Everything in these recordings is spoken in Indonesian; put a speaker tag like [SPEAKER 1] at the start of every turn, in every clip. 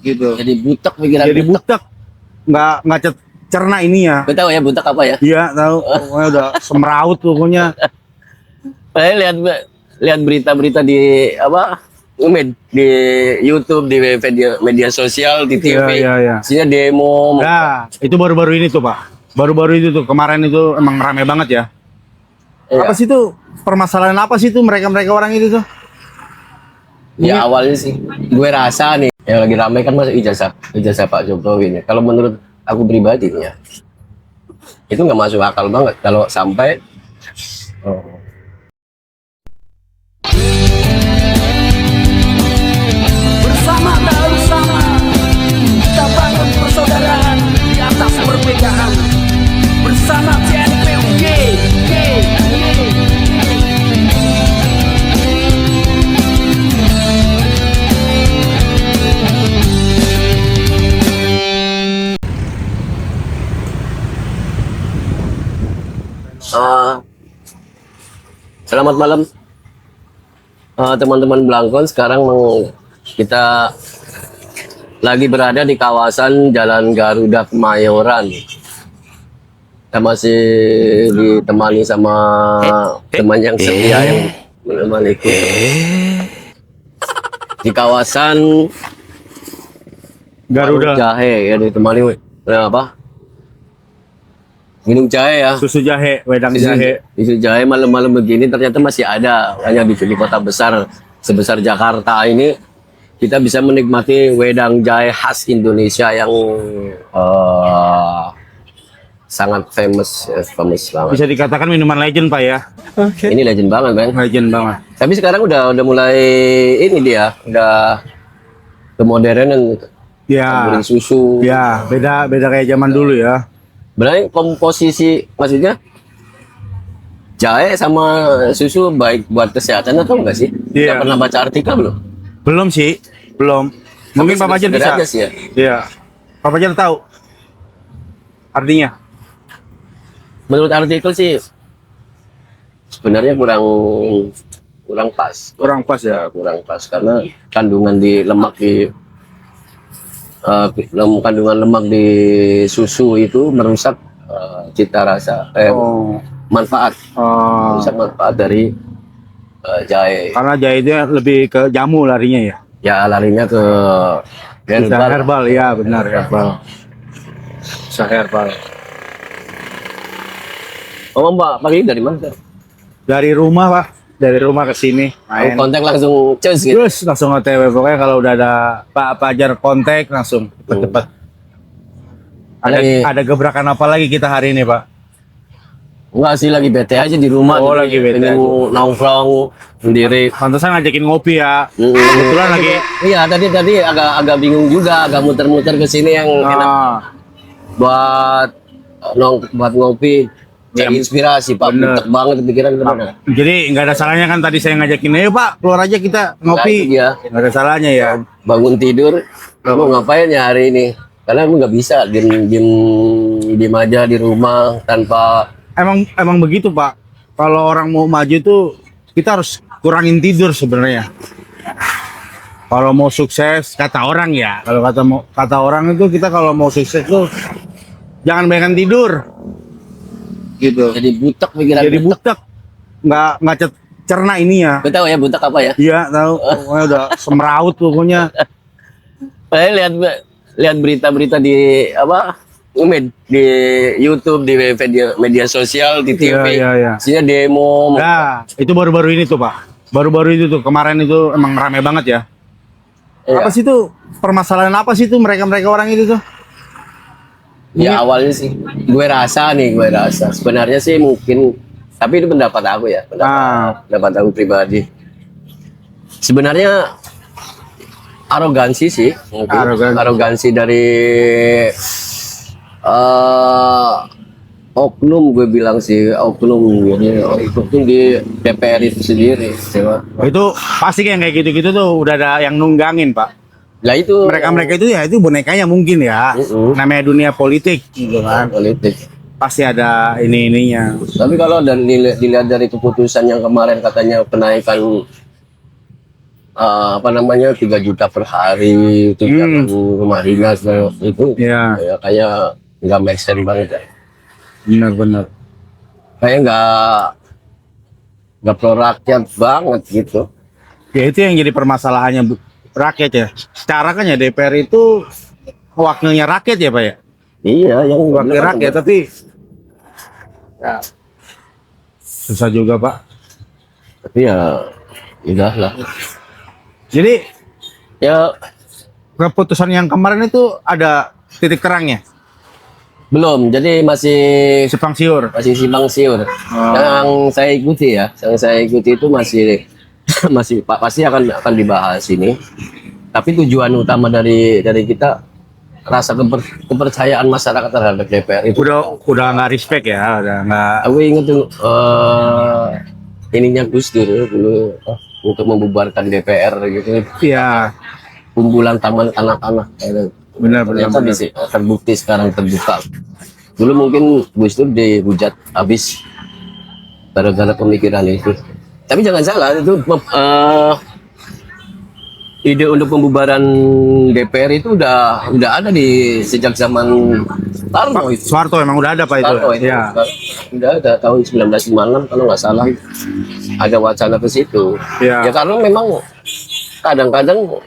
[SPEAKER 1] gitu.
[SPEAKER 2] Jadi butek pikiran.
[SPEAKER 1] Jadi butek, nggak cerna ini ya.
[SPEAKER 2] Gue tahu ya butek apa ya.
[SPEAKER 1] Iya tahu, pokoknya udah semeraut pokoknya.
[SPEAKER 2] Saya lihat berita-berita di apa di YouTube, di media sosial, di TV.
[SPEAKER 1] Iya.
[SPEAKER 2] Isinya demo.
[SPEAKER 1] Nah, itu baru-baru ini tuh Pak. Baru-baru itu tuh kemarin itu emang rame banget ya.
[SPEAKER 2] Iya.
[SPEAKER 1] Apa sih tuh permasalahan apa sih tuh mereka orang itu tuh?
[SPEAKER 2] Ya awalnya sih gue rasa nih yang lagi ramai kan masuk ijazah Pak Jokowi nih. Kalau menurut aku pribadi nih ya, itu nggak masuk akal banget kalau sampai
[SPEAKER 3] bersama kita bangun persaudaraan di atas perbedaan bersama CNPUG.
[SPEAKER 2] Selamat malam teman-teman Blangkon. Sekarang kita lagi berada di kawasan Jalan Garuda Kemayoran. Kita masih ditemani sama teman yang setia yang menemani di kawasan
[SPEAKER 1] Garuda.
[SPEAKER 2] Jahe ya, ditemani apa? Minum jahe ya.
[SPEAKER 1] Susu jahe, wedang jahe.
[SPEAKER 2] Susu jahe malam-malam begini ternyata masih ada. Hanya di kota besar sebesar Jakarta ini kita bisa menikmati wedang jahe khas Indonesia yang sangat famous banget.
[SPEAKER 1] Bisa dikatakan minuman legend Pak ya.
[SPEAKER 2] Ini legend banget, Bang.
[SPEAKER 1] Legend banget.
[SPEAKER 2] Tapi sekarang udah mulai ini dia, udah kemodernan gitu.
[SPEAKER 1] Ya.
[SPEAKER 2] Campurin susu.
[SPEAKER 1] Ya, beda kayak zaman dulu ya.
[SPEAKER 2] Berarti komposisi maksudnya jahe sama susu baik buat kesehatan atau enggak sih?
[SPEAKER 1] Iya.
[SPEAKER 2] Nggak pernah baca artikel belum?
[SPEAKER 1] Belum sih, belum. Mungkin Pak Fajar bisa.
[SPEAKER 2] Aja sih ya.
[SPEAKER 1] Iya. Pak Fajar tahu artinya.
[SPEAKER 2] Menurut artikel sih sebenarnya kurang pas.
[SPEAKER 1] Kurang pas ya.
[SPEAKER 2] Kurang pas karena kandungan di lemak kandungan lemak di susu itu merusak cita rasa manfaat manfaat dari jahe.
[SPEAKER 1] Karena jahe itu lebih ke jamu larinya ya.
[SPEAKER 2] Ya larinya ke
[SPEAKER 1] Herbal ya, benar herbal. Bisa herbal.
[SPEAKER 2] Oh Mbak, pagi dari mana?
[SPEAKER 1] Dari rumah Pak, dari rumah ke sini. Main.
[SPEAKER 2] Kontak langsung cus gitu.
[SPEAKER 1] Terus langsung OTW, pokoknya kalau udah ada Pak Fajar kontak langsung cepet-cepet. Ada gebrakan apa lagi kita hari ini Pak?
[SPEAKER 2] Enggak sih, lagi bete aja di rumah.
[SPEAKER 1] Oh, lagi bete
[SPEAKER 2] pengen
[SPEAKER 1] aja.
[SPEAKER 2] nongkrong sendiri.
[SPEAKER 1] Pantesan ngajakin ngopi ya. Kebetulan lagi.
[SPEAKER 2] Iya, tadi agak bingung juga, agak muter-muter ke sini yang enak buat ngopi.
[SPEAKER 1] Ya,
[SPEAKER 2] inspirasi Pak,
[SPEAKER 1] bener.
[SPEAKER 2] butek banget pikiran kemana.
[SPEAKER 1] Jadi nggak ada salahnya kan tadi saya ngajakin, ayo Pak keluar aja kita ngopi.
[SPEAKER 2] Iya.
[SPEAKER 1] Nggak ada salahnya ya.
[SPEAKER 2] Bangun tidur, mau ngapain ya hari ini? Karena aku nggak bisa diem aja di rumah tanpa.
[SPEAKER 1] Emang begitu Pak. Kalau orang mau maju tuh kita harus kurangin tidur sebenarnya. Kalau mau sukses kata orang ya. Kalau kata orang itu kita kalau mau sukses tuh jangan banyakkan tidur. Gitu.
[SPEAKER 2] Jadi butek pikiran.
[SPEAKER 1] Jadi butek, nggak cerna ini ya.
[SPEAKER 2] Gue tahu ya butek apa ya.
[SPEAKER 1] Iya tahu. Pokoknya udah semeraut pokoknya.
[SPEAKER 2] Saya lihat berita-berita di di YouTube, di media sosial, di TV.
[SPEAKER 1] Iya.
[SPEAKER 2] Isinya demo.
[SPEAKER 1] Nah, itu baru-baru ini tuh Pak. Baru-baru itu tuh kemarin itu emang rame banget ya.
[SPEAKER 2] Iya.
[SPEAKER 1] Apa sih tuh permasalahan apa sih tuh mereka orang itu tuh?
[SPEAKER 2] Ya awalnya sih gue rasa sebenarnya sih mungkin, tapi itu pendapat aku ya, pendapat aku pribadi. Sebenarnya arogansi sih, mungkin arogansi dari oknum, gue bilang sih oknum di DPR itu sendiri.
[SPEAKER 1] Itu pasti kayak gitu-gitu tuh udah ada yang nunggangin Pak.
[SPEAKER 2] Lah itu
[SPEAKER 1] mereka itu ya itu bonekanya mungkin ya. Namanya dunia politik gitu kan.
[SPEAKER 2] Politik.
[SPEAKER 1] Pasti ada ininya.
[SPEAKER 2] Tapi kalau dilihat dari keputusan yang kemarin katanya kenaikan apa namanya 3 juta per hari itu rumah dinas itu
[SPEAKER 1] Iya.
[SPEAKER 2] ya, kayak nggak make sense banget ya.
[SPEAKER 1] Benar-benar.
[SPEAKER 2] Kayak nggak pro rakyat banget gitu.
[SPEAKER 1] Ya itu yang jadi permasalahannya rakyat ya. Secara kan ya DPR itu wakilnya rakyat ya Pak ya.
[SPEAKER 2] Iya, yang
[SPEAKER 1] Wakil rakyat tapi ya, susah juga Pak.
[SPEAKER 2] tapi ya udah lah.
[SPEAKER 1] Jadi
[SPEAKER 2] Ya
[SPEAKER 1] keputusan yang kemarin itu ada titik terangnya,
[SPEAKER 2] belum, jadi masih
[SPEAKER 1] simpang siur.
[SPEAKER 2] simpang siur. Yang saya ikuti itu masih masih pasti akan dibahas ini. Tapi tujuan utama dari kita rasa kepercayaan masyarakat terhadap DPR itu.
[SPEAKER 1] Udah nggak respect ya, udah nggak.
[SPEAKER 2] Aku ingat tuh ininya Gus Dur dulu untuk membubarkan DPR gitu.
[SPEAKER 1] Iya,
[SPEAKER 2] Kumpulan taman anak-anak.
[SPEAKER 1] benar-benar.
[SPEAKER 2] Ternyata bisa terbukti sekarang terbuka. Dulu mungkin Gus Dur dihujat habis gara-gara pemikiran itu. Tapi jangan salah, itu ide untuk pembubaran DPR itu udah ada di sejak zaman Soekarno itu.
[SPEAKER 1] Soeharto emang udah ada Pak itu.
[SPEAKER 2] Soekarno itu.
[SPEAKER 1] Ya.
[SPEAKER 2] Udah ada tahun 1956 kalau nggak salah ada wacana ke situ.
[SPEAKER 1] Ya.
[SPEAKER 2] Ya karena memang kadang-kadang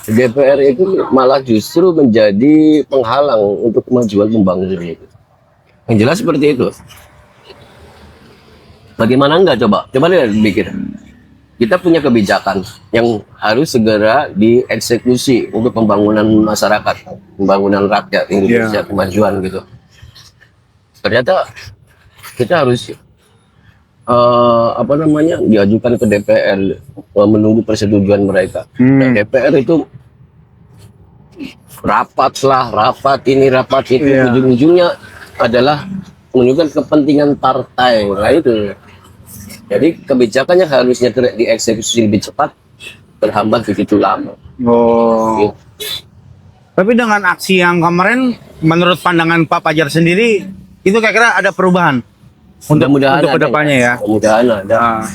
[SPEAKER 2] DPR itu malah justru menjadi penghalang untuk kemajuan pembangunan itu. Yang jelas seperti itu. Bagaimana enggak coba? Coba lihat pikir. Kita punya kebijakan yang harus segera dieksekusi untuk pembangunan masyarakat, pembangunan rakyat Indonesia, kemajuan gitu. Ternyata kita harus apa namanya diajukan ke DPR menunggu persetujuan mereka. Dan DPR itu rapat ini rapat itu, ujung-ujungnya adalah menunjukkan kepentingan partai. Nah itu. Jadi kebijakannya harusnya dieksekusi lebih cepat, terhambat begitu lama.
[SPEAKER 1] Oh.
[SPEAKER 2] Gitu.
[SPEAKER 1] Tapi dengan aksi yang kemarin, menurut pandangan Pak Fajar sendiri, itu kira-kira ada perubahan untuk kedepannya ya.
[SPEAKER 2] Mudah-mudahan ada.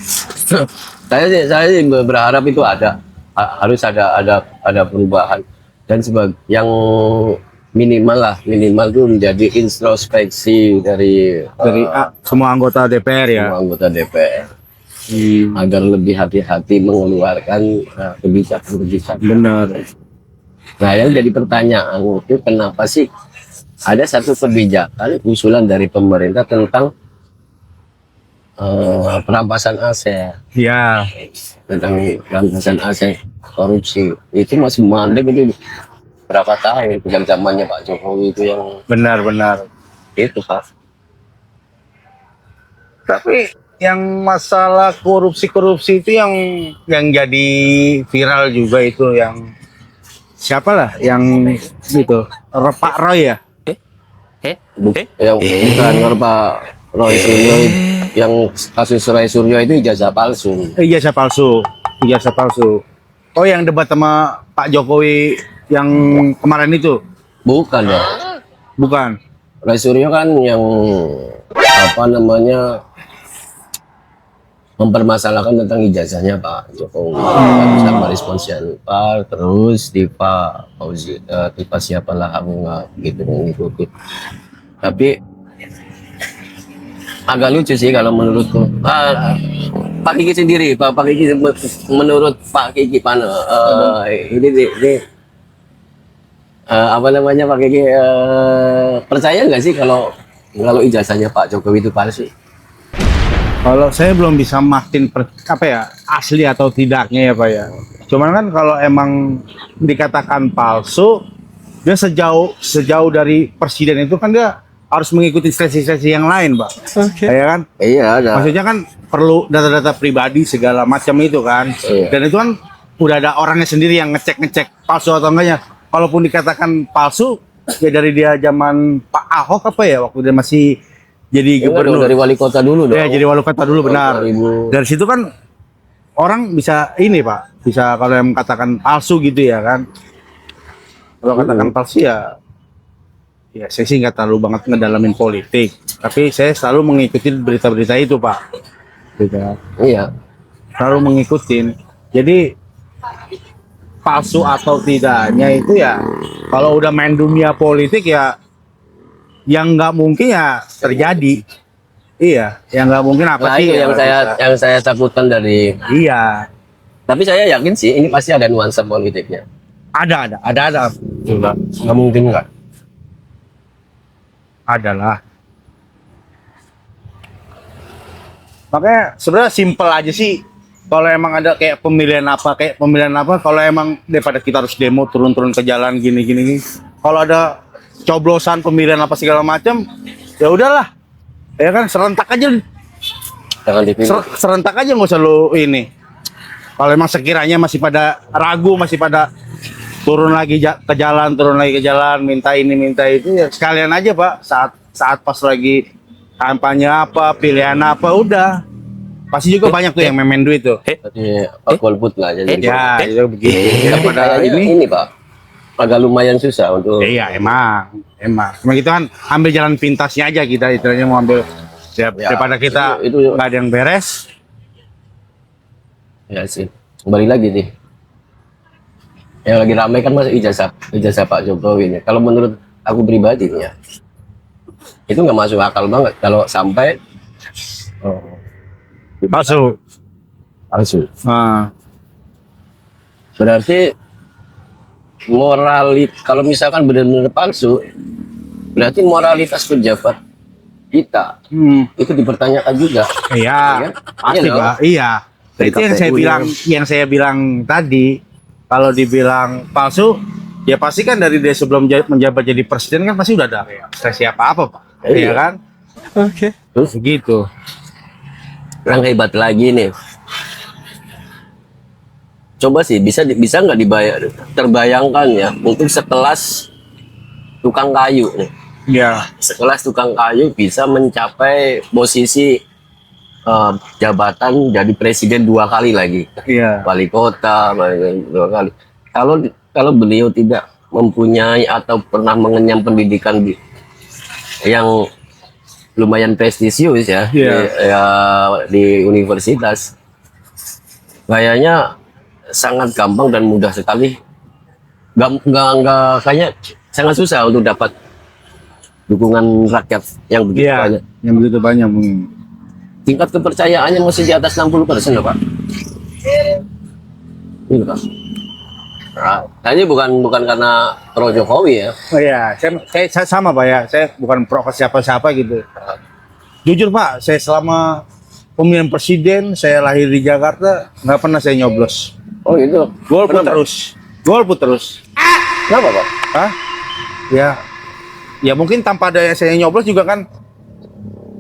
[SPEAKER 2] Saya sih berharap itu harus ada perubahan dan yang minimal itu menjadi introspeksi dari
[SPEAKER 1] semua anggota DPR ya.
[SPEAKER 2] semua anggota DPR agar lebih hati-hati mengeluarkan kebijakan.
[SPEAKER 1] Benar.
[SPEAKER 2] Nah, yang jadi pertanyaan itu kenapa sih ada satu kebijakan usulan dari pemerintah tentang perampasan aset,
[SPEAKER 1] Ya.
[SPEAKER 2] korupsi itu masih mandek itu berapa tahun zamannya Pak Jokowi itu yang
[SPEAKER 1] Benar.
[SPEAKER 2] itu Pak.
[SPEAKER 1] Tapi yang masalah korupsi itu yang jadi viral juga itu yang siapa lah yang gitu Pak Roy ya?
[SPEAKER 2] Yang bukan Pak Roy Suryo yang kasus Roy Suryo itu ijazah palsu.
[SPEAKER 1] Ijazah palsu. Oh yang debat sama Pak Jokowi yang kemarin itu?
[SPEAKER 2] Bukan ya.
[SPEAKER 1] Bukan.
[SPEAKER 2] Roy Suryo kan yang apa namanya mempermasalahkan tentang ijazahnya Pak Jokowi. Sama responsnya lupa, terus Tifa Fauzi, Tifa siapalah aku nggak gitu mengikuti. Tapi agak lucu sih kalau menurutku. Pak Kiki sendiri, Pak Kiki menurut Pak Kiki Pano, ini apa namanya Pak Kiki percaya nggak sih kalau ijazahnya Pak Jokowi itu palsu?
[SPEAKER 1] Kalau saya belum bisa mastiin asli atau tidaknya ya Pak ya. Cuman kan kalau emang dikatakan palsu, dia sejauh dari presiden itu kan dia harus mengikuti seleksi yang lain Pak. Ya kan?
[SPEAKER 2] Iya ada.
[SPEAKER 1] Maksudnya kan perlu data-data pribadi segala macam itu kan.
[SPEAKER 2] Iya.
[SPEAKER 1] Dan itu kan udah ada orangnya sendiri yang ngecek palsu atau enggaknya. Kalaupun dikatakan palsu, ya dari dia zaman Pak Ahok waktu dia masih jadi gubernur.
[SPEAKER 2] Dari wali kota dulu dong.
[SPEAKER 1] Ya, jadi wali kota dulu benar.
[SPEAKER 2] 2000.
[SPEAKER 1] Dari situ kan orang bisa bisa kalau yang katakan palsu gitu ya kan. Kalau katakan palsu ya saya sih nggak terlalu banget ngedalamin politik. Tapi saya selalu mengikuti berita-berita itu Pak. Gitu.
[SPEAKER 2] Iya.
[SPEAKER 1] Selalu mengikutin. Jadi palsu atau tidaknya itu ya kalau udah main dunia politik ya yang nggak mungkin ya terjadi. Iya, yang nggak mungkin apa
[SPEAKER 2] Nah,
[SPEAKER 1] sih
[SPEAKER 2] itu yang saya takutkan dari.
[SPEAKER 1] iya,
[SPEAKER 2] Tapi saya yakin sih ini pasti ada nuansa politiknya.
[SPEAKER 1] ada juga
[SPEAKER 2] Nggak mungkin nggak.
[SPEAKER 1] adalah. Makanya sebenarnya simpel aja sih. Kalau emang ada kayak pemilihan apa, kalau emang daripada kita harus demo turun-turun ke jalan gini. Kalau ada coblosan pemilihan apa segala macam, ya udahlah. Ya kan serentak aja,
[SPEAKER 2] Jangan dipilih.
[SPEAKER 1] serentak aja nggak usah lu ini. Kalau emang sekiranya masih pada ragu, masih pada turun lagi ke jalan, minta ini minta itu, ya sekalian aja Pak. Saat pas lagi kampanye apa, pilihan apa, udah. Pasti juga banyak tuh yang memen duit tuh.
[SPEAKER 2] Jadi golput lah jadi.
[SPEAKER 1] Ya, itu begitu.
[SPEAKER 2] Tapi
[SPEAKER 1] Daripada
[SPEAKER 2] kayaknya ini Pak, agak lumayan susah untuk.
[SPEAKER 1] Iya, emang. Cuma kita kan ambil jalan pintasnya aja kita, istilahnya mau ambil ya, daripada kita
[SPEAKER 2] itu-
[SPEAKER 1] nggak ada yang beres.
[SPEAKER 2] Ya sih. Kembali lagi nih. Yang lagi ramai kan masuk ijazah Pak Jokowi ini. Kalau menurut aku pribadi nih ya, itu nggak masuk akal banget kalau sampai
[SPEAKER 1] Palsu.
[SPEAKER 2] palsu.
[SPEAKER 1] Nah,
[SPEAKER 2] Berarti kalau misalkan benar-benar palsu, berarti moralitas pejabat kita itu dipertanyakan juga.
[SPEAKER 1] iya,
[SPEAKER 2] Iya,
[SPEAKER 1] pasti
[SPEAKER 2] iya dong.
[SPEAKER 1] Pak. Iya.
[SPEAKER 2] Dari
[SPEAKER 1] Itu yang saya bilang tadi, kalau dibilang palsu, ya pasti kan dari dia sebelum menjabat jadi presiden kan pasti udah ada reaksi apa-apa Pak.
[SPEAKER 2] Iya.
[SPEAKER 1] Iya kan?
[SPEAKER 2] Terus
[SPEAKER 1] Begitu.
[SPEAKER 2] yang hebat lagi nih. Coba sih bisa nggak terbayangkan ya untuk sekelas tukang kayu nih.
[SPEAKER 1] Iya.
[SPEAKER 2] Sekelas tukang kayu bisa mencapai posisi jabatan jadi presiden 2 kali lagi.
[SPEAKER 1] Iya.
[SPEAKER 2] Wali kota 2 kali. Kalau beliau tidak mempunyai atau pernah mengenyam pendidikan yang lumayan prestisius ya, di universitas, kayaknya sangat gampang dan mudah sekali. Nggak kayaknya sangat susah untuk dapat dukungan rakyat yang begitu
[SPEAKER 1] Iya.
[SPEAKER 2] banyak.
[SPEAKER 1] Yang begitu banyak mungkin.
[SPEAKER 2] Tingkat kepercayaannya masih di atas 60% loh Pak. Ini Pak. Nah, ini bukan karena pro Jokowi ya.
[SPEAKER 1] Oh iya, saya sama Pak ya. Saya bukan pro ke siapa-siapa gitu. Jujur Pak, saya selama pemilihan presiden, saya lahir di Jakarta, nggak pernah saya nyoblos.
[SPEAKER 2] Oh itu.
[SPEAKER 1] Golput
[SPEAKER 2] Kenapa?
[SPEAKER 1] terus.
[SPEAKER 2] Kenapa Pak?
[SPEAKER 1] Hah? Ya mungkin tanpa ada saya nyoblos juga kan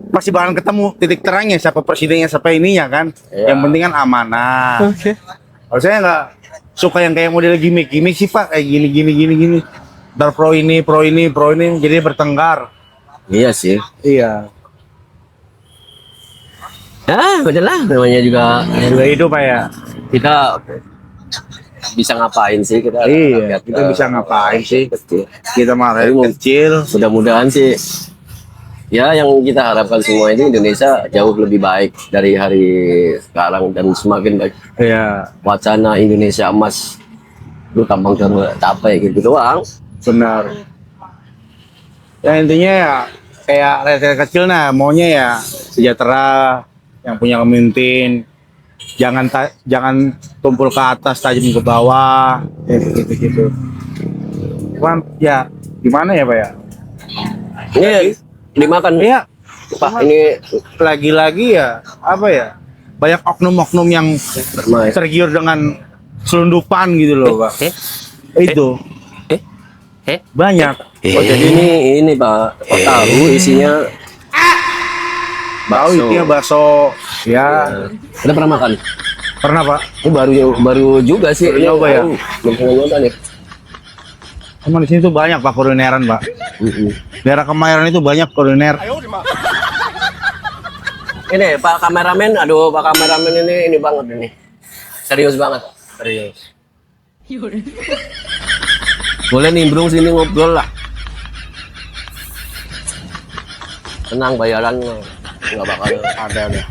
[SPEAKER 1] masih bakalan ketemu titik terangnya siapa presidennya, siapa ininya kan.
[SPEAKER 2] Iya.
[SPEAKER 1] Yang penting kan amanah. Kalau saya nggak suka yang kayak model gimmick sih Pak, kayak gini. Ntar pro ini, jadi bertengkar.
[SPEAKER 2] Iya sih.
[SPEAKER 1] Iya.
[SPEAKER 2] Ya, udahlah namanya juga
[SPEAKER 1] Itu Pak ya.
[SPEAKER 2] kita bisa ngapain sih kita?
[SPEAKER 1] Iya, kita bisa ngapain sih? Kita marah
[SPEAKER 2] Tapi
[SPEAKER 1] kecil.
[SPEAKER 2] mudah-mudahan sih ya yang kita harapkan semua ini Indonesia jauh lebih baik dari hari sekarang dan semakin baik.
[SPEAKER 1] Iya,
[SPEAKER 2] Wacana Indonesia emas lu gampang capek gitu doang.
[SPEAKER 1] benar. Ya intinya ya kayak rakyat kecil maunya ya sejahtera, yang punya pemimpin. Jangan tumpul ke atas, tajam ke bawah, ya gitu. Cuman ya gimana ya Pak ya?
[SPEAKER 2] Ini dimakan
[SPEAKER 1] Iya,
[SPEAKER 2] Pak, ini
[SPEAKER 1] lagi-lagi ya apa ya? Banyak oknum-oknum yang
[SPEAKER 2] bermain.
[SPEAKER 1] tergiur dengan selundupan gitu loh Pak. Itu banyak.
[SPEAKER 2] Oh jadi ini Pak, tahu isinya
[SPEAKER 1] Tahu itu ya bakso. Ya,
[SPEAKER 2] Udah pernah makan?
[SPEAKER 1] pernah Pak.
[SPEAKER 2] Ini baru juga sih.
[SPEAKER 1] Baru nyoba ya?
[SPEAKER 2] Belum pernah nyoba nih.
[SPEAKER 1] Emang di sini tuh banyak Pak kulineran Pak. Daerah Kemayoran itu banyak kuliner.
[SPEAKER 2] Ini Pak kameramen, aduh Pak kameramen ini banget ini. Serius banget. Serius. Boleh nimbrung sini ngobrol lah. Tenang bayaran nggak bakal
[SPEAKER 1] Ada deh.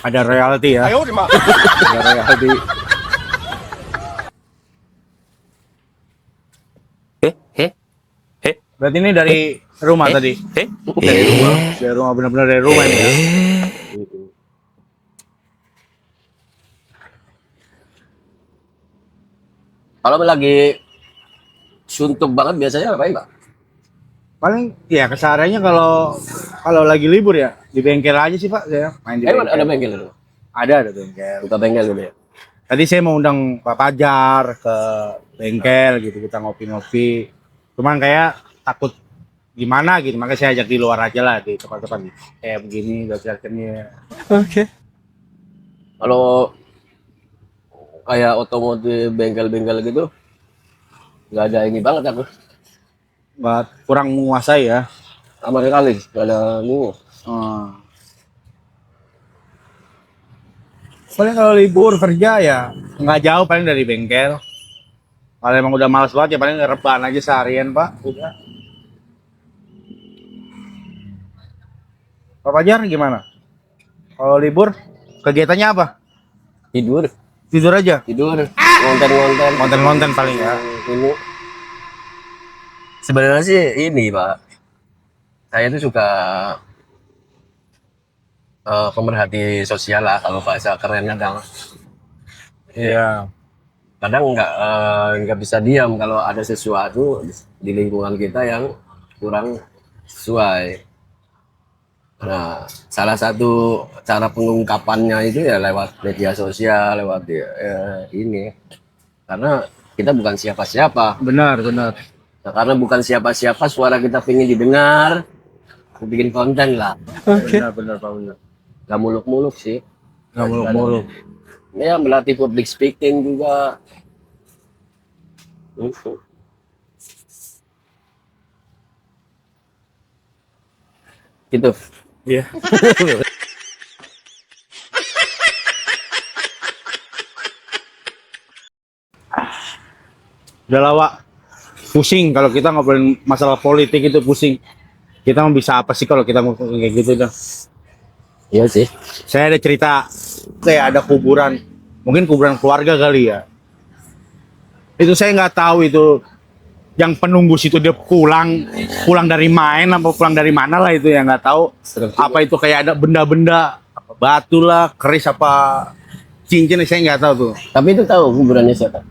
[SPEAKER 1] Ada royalti ya. Ada royalti. Berarti ini dari rumah tadi.
[SPEAKER 2] Dari rumah.
[SPEAKER 1] Dari rumah, benar-benar dari rumah ini ya.
[SPEAKER 2] Kalau lagi suntuk banget biasanya ngapain, Pak?
[SPEAKER 1] Paling ya kesehariannya kalau lagi libur ya di bengkel aja sih Pak, saya main di
[SPEAKER 2] Emang ada
[SPEAKER 1] bengkel.
[SPEAKER 2] bengkel dulu?
[SPEAKER 1] Ada bengkel.
[SPEAKER 2] Buka bengkel gitu ya?
[SPEAKER 1] Tadi saya mau undang Pak Pajar ke bengkel gitu, kita ngopi-ngopi. Cuman kayak takut gimana gitu, makanya saya ajak di luar aja lah di tempat-tempat kayak begini, udah kira-kira.
[SPEAKER 2] Kalau kayak otomotif bengkel-bengkel gitu, nggak ada ini banget aku.
[SPEAKER 1] Kurang menguasai ya.
[SPEAKER 2] Sama sekali, nggak ada ini.
[SPEAKER 1] Hmm. Paling kalau libur kerja ya nggak jauh, paling dari bengkel. Kalau emang udah malas banget ya paling rebahan aja seharian Pak. Udah. Pak Fajar gimana? Kalau libur kegiatannya apa?
[SPEAKER 2] Tidur,
[SPEAKER 1] Tidur aja.
[SPEAKER 2] ngonten-ngonten.
[SPEAKER 1] Konten-konten paling ya.
[SPEAKER 2] Ini sebenarnya sih ini Pak, saya itu suka pemerhati sosial lah kalau bahasa kerennya kadang.
[SPEAKER 1] Iya.
[SPEAKER 2] Kadang nggak bisa diam kalau ada sesuatu di lingkungan kita yang kurang sesuai. Nah, salah satu cara pengungkapannya itu ya lewat media sosial, lewat ini. Karena kita bukan siapa-siapa.
[SPEAKER 1] Benar, benar.
[SPEAKER 2] Nah, karena bukan siapa-siapa, suara kita pengen didengar, aku bikin konten lah.
[SPEAKER 1] Benar, benar Pak Fajar.
[SPEAKER 2] Gak muluk-muluk sih.
[SPEAKER 1] Nggak muluk-muluk.
[SPEAKER 2] Ya, melatih public speaking juga. Gitu.
[SPEAKER 1] Iya. Udah lama pusing kalau kita ngobrolin masalah politik itu pusing. Kita mau bisa apa sih kalau kita mau kayak gitu dah.
[SPEAKER 2] Iya sih.
[SPEAKER 1] Saya ada cerita kayak ada kuburan, mungkin kuburan keluarga kali ya. Itu saya nggak tahu itu yang penunggu situ dia pulang dari main apa pulang dari mana lah itu yang nggak tahu. Apa itu kayak ada benda-benda apa batu lah, keris apa cincin saya nggak tahu tuh.
[SPEAKER 2] Tapi itu tahu kuburannya siapa?